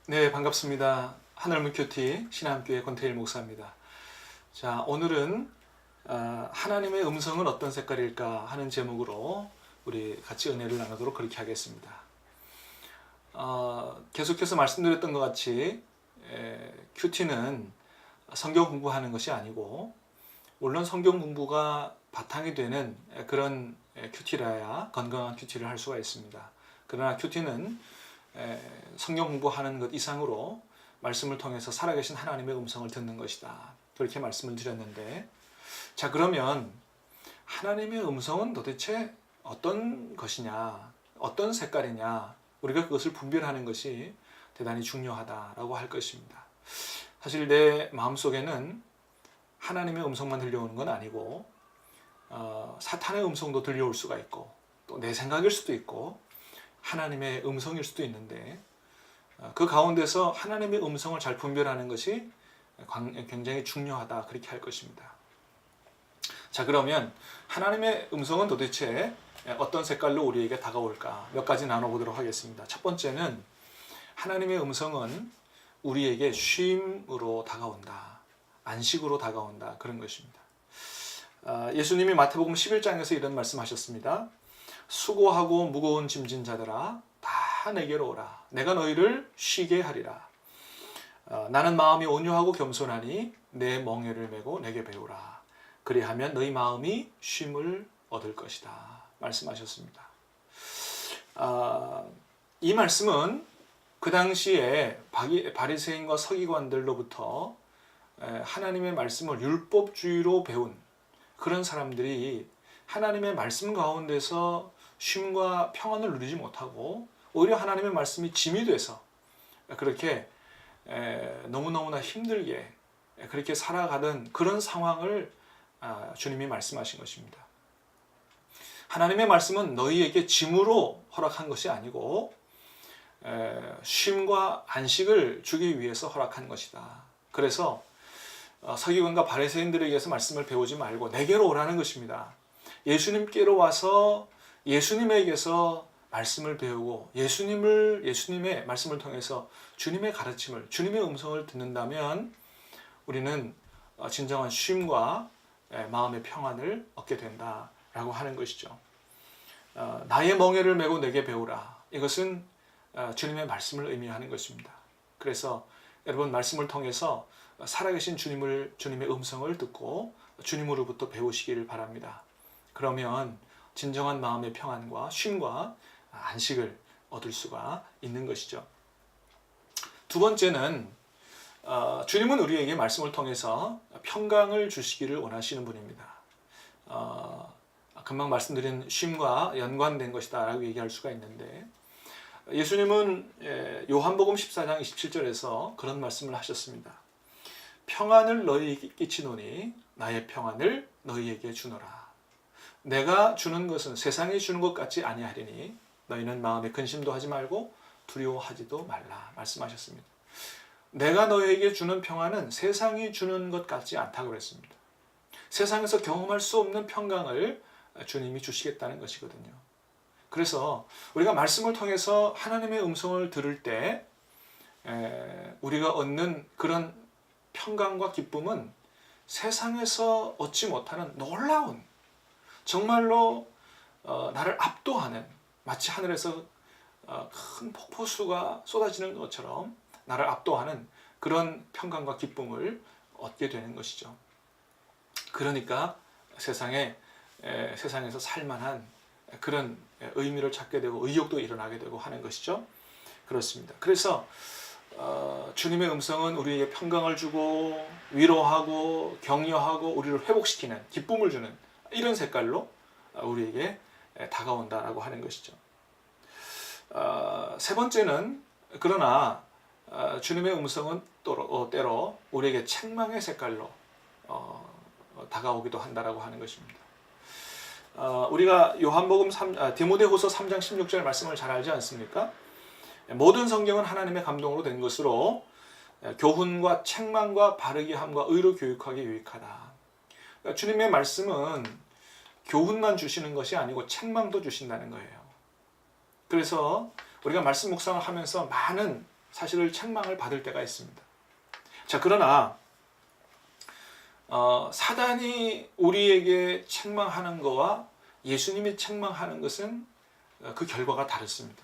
네, 반갑습니다. 하늘문 큐티 신한교회 권태일 목사입니다. 자, 오늘은 하나님의 음성은 어떤 색깔일까 하는 제목으로 우리 같이 은혜를 나누도록 그렇게 하겠습니다. 계속해서 말씀드렸던 것 같이 큐티는 성경 공부하는 것이 아니고, 물론 성경 공부가 바탕이 되는 그런 큐티라야 건강한 큐티를 할 수가 있습니다. 그러나 큐티는 성경 공부하는 것 이상으로 말씀을 통해서 살아계신 하나님의 음성을 듣는 것이다, 그렇게 말씀을 드렸는데, 자, 그러면 하나님의 음성은 도대체 어떤 것이냐, 어떤 색깔이냐, 우리가 그것을 분별하는 것이 대단히 중요하다라고 할 것입니다. 사실 내 마음속에는 하나님의 음성만 들려오는 건 아니고 사탄의 음성도 들려올 수가 있고, 또 내 생각일 수도 있고 하나님의 음성일 수도 있는데, 그 가운데서 하나님의 음성을 잘 분별하는 것이 굉장히 중요하다, 그렇게 할 것입니다. 자, 그러면 하나님의 음성은 도대체 어떤 색깔로 우리에게 다가올까, 몇 가지 나눠보도록 하겠습니다. 첫 번째는, 하나님의 음성은 우리에게 쉼으로 다가온다, 안식으로 다가온다, 그런 것입니다. 예수님이 마태복음 11장에서 이런 말씀하셨습니다. 수고하고 무거운 짐진 자들아, 다 내게로 오라. 내가 너희를 쉬게 하리라. 나는 마음이 온유하고 겸손하니 내 멍에를 메고 내게 배우라. 그리하면 너희 마음이 쉼을 얻을 것이다, 말씀하셨습니다. 이 말씀은 그 당시에 바리새인과 서기관들로부터 하나님의 말씀을 율법주의로 배운 그런 사람들이 하나님의 말씀 가운데서 쉼과 평안을 누리지 못하고 오히려 하나님의 말씀이 짐이 돼서 그렇게 너무너무나 힘들게 그렇게 살아가던 그런 상황을 주님이 말씀하신 것입니다. 하나님의 말씀은 너희에게 짐으로 허락한 것이 아니고 쉼과 안식을 주기 위해서 허락한 것이다. 그래서 서기관과 바리새인들에게서 말씀을 배우지 말고 내게로 오라는 것입니다. 예수님께로 와서 예수님에게서 말씀을 배우고 예수님의 말씀을 통해서 주님의 가르침을, 주님의 음성을 듣는다면 우리는 진정한 쉼과 마음의 평안을 얻게 된다라고 하는 것이죠. 나의 멍에를 메고 내게 배우라. 이것은 주님의 말씀을 의미하는 것입니다. 그래서 여러분, 말씀을 통해서 살아계신 주님의 음성을 듣고 주님으로부터 배우시기를 바랍니다. 그러면 진정한 마음의 평안과 쉼과 안식을 얻을 수가 있는 것이죠. 두 번째는, 주님은 우리에게 말씀을 통해서 평강을 주시기를 원하시는 분입니다. 금방 말씀드린 쉼과 연관된 것이다 라고 얘기할 수가 있는데, 예수님은 요한복음 14장 27절에서 그런 말씀을 하셨습니다. 평안을 너희에게 끼치노니 나의 평안을 너희에게 주노라. 내가 주는 것은 세상이 주는 것 같지 아니하리니 너희는 마음에 근심도 하지 말고 두려워하지도 말라, 말씀하셨습니다. 내가 너희에게 주는 평안은 세상이 주는 것 같지 않다고 그랬습니다. 세상에서 경험할 수 없는 평강을 주님이 주시겠다는 것이거든요. 그래서 우리가 말씀을 통해서 하나님의 음성을 들을 때 우리가 얻는 그런 평강과 기쁨은 세상에서 얻지 못하는 놀라운, 정말로 나를 압도하는, 마치 하늘에서 큰 폭포수가 쏟아지는 것처럼 나를 압도하는 그런 평강과 기쁨을 얻게 되는 것이죠. 그러니까 세상에서 살만한 그런 의미를 찾게 되고 의욕도 일어나게 되고 하는 것이죠. 그렇습니다. 그래서 주님의 음성은 우리에게 평강을 주고 위로하고 격려하고 우리를 회복시키는, 기쁨을 주는 이런 색깔로 우리에게 다가온다라고 하는 것이죠. 세 번째는, 그러나 주님의 음성은 때로 우리에게 책망의 색깔로 다가오기도 한다라고 하는 것입니다. 우리가 디모데후서 3장 16절 말씀을 잘 알지 않습니까? 모든 성경은 하나님의 감동으로 된 것으로 교훈과 책망과 바르게 함과 의로 교육하기 유익하다. 그러니까 주님의 말씀은 교훈만 주시는 것이 아니고 책망도 주신다는 거예요. 그래서 우리가 말씀 묵상을 하면서 많은 사실을 책망을 받을 때가 있습니다. 자, 그러나 사단이 우리에게 책망하는 것과 예수님이 책망하는 것은 그 결과가 다릅니다.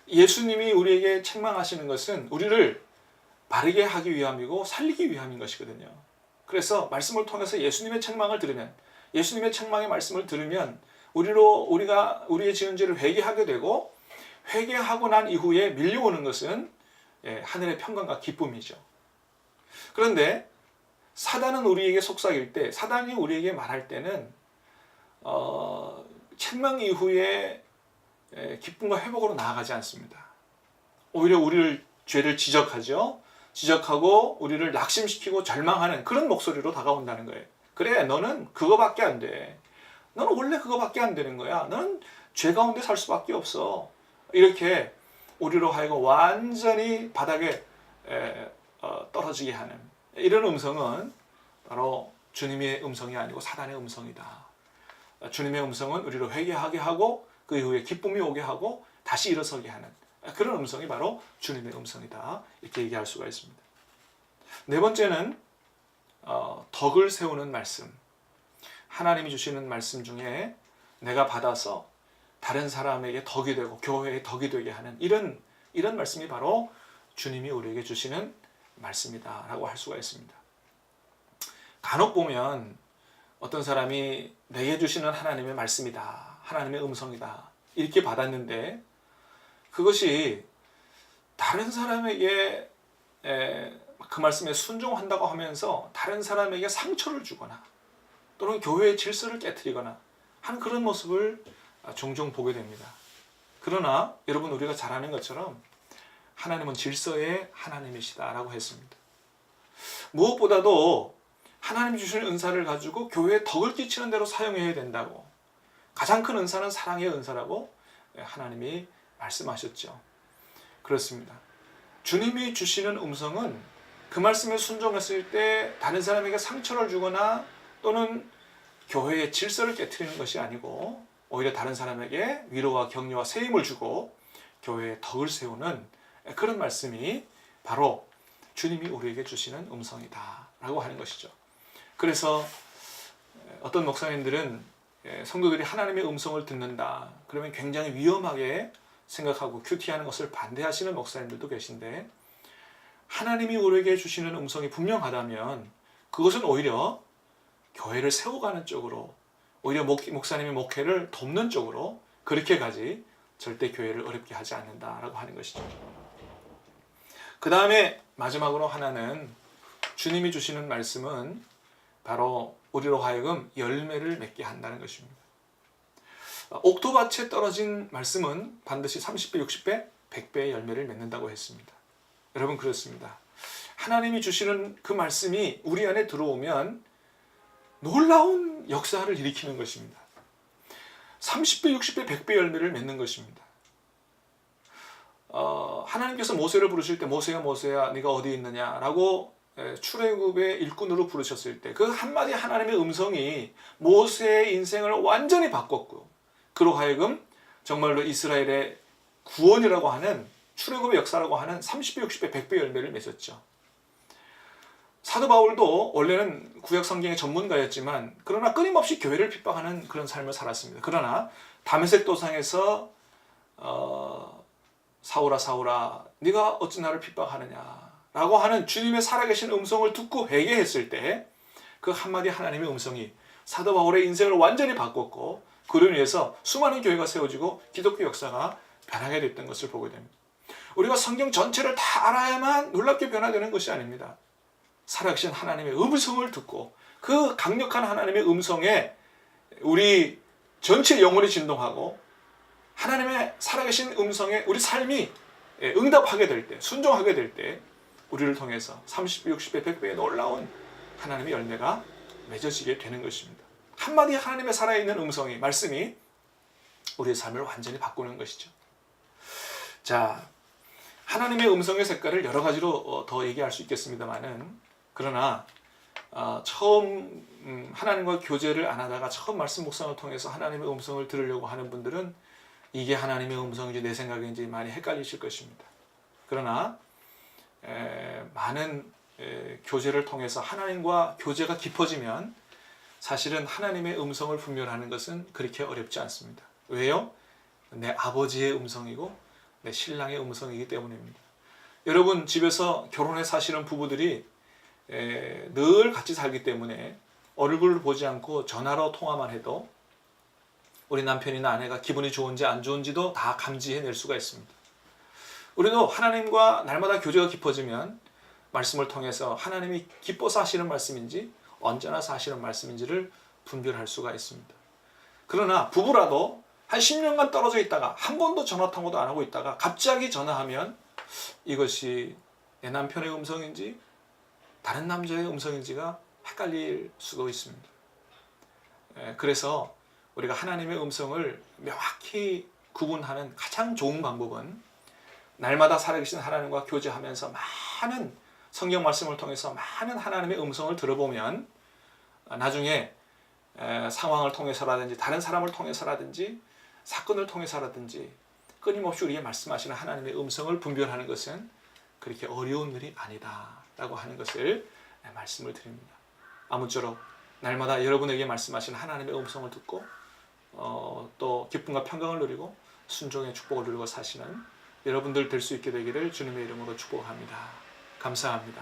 예수님이 우리에게 책망하시는 것은 우리를 바르게 하기 위함이고 살리기 위함인 것이거든요. 그래서 말씀을 통해서 예수님의 책망을 들으면, 예수님의 책망의 말씀을 들으면 우리가 우리의 지은 죄를 회개하게 되고, 회개하고 난 이후에 밀려오는 것은 하늘의 평강과 기쁨이죠. 그런데 사단은 우리에게 속삭일 때, 사단이 우리에게 말할 때는 책망 이후에 기쁨과 회복으로 나아가지 않습니다. 오히려 우리를 죄를 지적하죠. 지적하고 우리를 낙심시키고 절망하는 그런 목소리로 다가온다는 거예요. 그래, 너는 그거밖에 안 돼. 너는 원래 그거밖에 안 되는 거야. 너는 죄 가운데 살 수밖에 없어. 이렇게 우리로 하여금 완전히 바닥에 떨어지게 하는 이런 음성은 바로 주님의 음성이 아니고 사단의 음성이다. 주님의 음성은 우리를 회개하게 하고 그 이후에 기쁨이 오게 하고 다시 일어서게 하는 그런 음성이 바로 주님의 음성이다. 이렇게 얘기할 수가 있습니다. 네 번째는 덕을 세우는 말씀. 하나님이 주시는 말씀 중에 내가 받아서 다른 사람에게 덕이 되고 교회에 덕이 되게 하는 이런 말씀이 바로 주님이 우리에게 주시는 말씀이다 라고 할 수가 있습니다. 간혹 보면 어떤 사람이 내게 주시는 하나님의 말씀이다, 하나님의 음성이다 이렇게 받았는데 그것이 다른 사람에게 그 말씀에 순종한다고 하면서 다른 사람에게 상처를 주거나 또는 교회의 질서를 깨트리거나 하는 그런 모습을 종종 보게 됩니다. 그러나 여러분, 우리가 잘 아는 것처럼 하나님은 질서의 하나님이시다라고 했습니다. 무엇보다도 하나님이 주시는 은사를 가지고 교회에 덕을 끼치는 대로 사용해야 된다고, 가장 큰 은사는 사랑의 은사라고 하나님이 말씀하셨죠. 그렇습니다. 주님이 주시는 음성은 그 말씀에 순종했을 때 다른 사람에게 상처를 주거나 또는 교회의 질서를 깨트리는 것이 아니고 오히려 다른 사람에게 위로와 격려와 세임을 주고 교회의 덕을 세우는 그런 말씀이 바로 주님이 우리에게 주시는 음성이다 라고 하는 것이죠. 그래서 어떤 목사님들은 성도들이 하나님의 음성을 듣는다 그러면 굉장히 위험하게 생각하고 큐티하는 것을 반대하시는 목사님들도 계신데, 하나님이 우리에게 주시는 음성이 분명하다면 그것은 오히려 교회를 세워가는 쪽으로, 오히려 목사님의 목회를 돕는 쪽으로 그렇게 가지 절대 교회를 어렵게 하지 않는다라고 하는 것이죠. 그 다음에 마지막으로 하나는 주님이 주시는 말씀은 바로 우리로 하여금 열매를 맺게 한다는 것입니다. 옥토밭에 떨어진 말씀은 반드시 30배, 60배, 100배의 열매를 맺는다고 했습니다. 여러분, 그렇습니다. 하나님이 주시는 그 말씀이 우리 안에 들어오면 놀라운 역사를 일으키는 것입니다. 30배, 60배, 100배 열매를 맺는 것입니다. 하나님께서 모세를 부르실 때 모세야 모세야 네가 어디 있느냐라고 출애굽의 일꾼으로 부르셨을 때 그 한마디 하나님의 음성이 모세의 인생을 완전히 바꿨고, 그로 하여금 정말로 이스라엘의 구원이라고 하는 출애굽의 역사라고 하는 30배, 60배, 100배 열매를 맺었죠. 사도 바울도 원래는 구약 성경의 전문가였지만 그러나 끊임없이 교회를 핍박하는 그런 삶을 살았습니다. 그러나 다메섹 도상에서 사울아 사울아 네가 어찌 나를 핍박하느냐 라고 하는 주님의 살아계신 음성을 듣고 회개했을 때 그 한마디 하나님의 음성이 사도 바울의 인생을 완전히 바꿨고, 그로 인해서 수많은 교회가 세워지고 기독교 역사가 변하게 됐던 것을 보게 됩니다. 우리가 성경 전체를 다 알아야만 놀랍게 변화되는 것이 아닙니다. 살아계신 하나님의 음성을 듣고 그 강력한 하나님의 음성에 우리 전체 영혼이 진동하고 하나님의 살아계신 음성에 우리 삶이 응답하게 될 때, 순종하게 될 때 우리를 통해서 30배, 60배, 100배의 놀라운 하나님의 열매가 맺어지게 되는 것입니다. 한마디 하나님의 살아있는 음성이, 말씀이 우리의 삶을 완전히 바꾸는 것이죠. 자, 하나님의 음성의 색깔을 여러 가지로 더 얘기할 수 있겠습니다만은, 그러나 처음 하나님과 교제를 안 하다가 처음 말씀 묵상을 통해서 하나님의 음성을 들으려고 하는 분들은 이게 하나님의 음성인지 내 생각인지 많이 헷갈리실 것입니다. 그러나 많은 교제를 통해서 하나님과 교제가 깊어지면 사실은 하나님의 음성을 분별하는 것은 그렇게 어렵지 않습니다. 왜요? 내 아버지의 음성이고 내 신랑의 음성이기 때문입니다. 여러분 집에서 결혼해 사시는 부부들이 늘 같이 살기 때문에 얼굴을 보지 않고 전화로 통화만 해도 우리 남편이나 아내가 기분이 좋은지 안 좋은지도 다 감지해낼 수가 있습니다. 우리도 하나님과 날마다 교제가 깊어지면 말씀을 통해서 하나님이 기뻐서 하시는 말씀인지 언제나 하시는 말씀인지를 분별할 수가 있습니다. 그러나 부부라도 한 10년간 떨어져 있다가 한 번도 전화 통화도 안 하고 있다가 갑자기 전화하면 이것이 내 남편의 음성인지 다른 남자의 음성인지가 헷갈릴 수도 있습니다. 그래서 우리가 하나님의 음성을 명확히 구분하는 가장 좋은 방법은 날마다 살아계신 하나님과 교제하면서 많은 성경 말씀을 통해서 많은 하나님의 음성을 들어보면 나중에 상황을 통해서라든지 다른 사람을 통해서라든지 사건을 통해서라든지 끊임없이 우리에게 말씀하시는 하나님의 음성을 분별하는 것은 그렇게 어려운 일이 아니다 라고 하는 것을 말씀을 드립니다. 아무쪼록 날마다 여러분에게 말씀하시는 하나님의 음성을 듣고 또 기쁨과 평강을 누리고 순종의 축복을 누리고 사시는 여러분들 될 수 있게 되기를 주님의 이름으로 축복합니다. 감사합니다.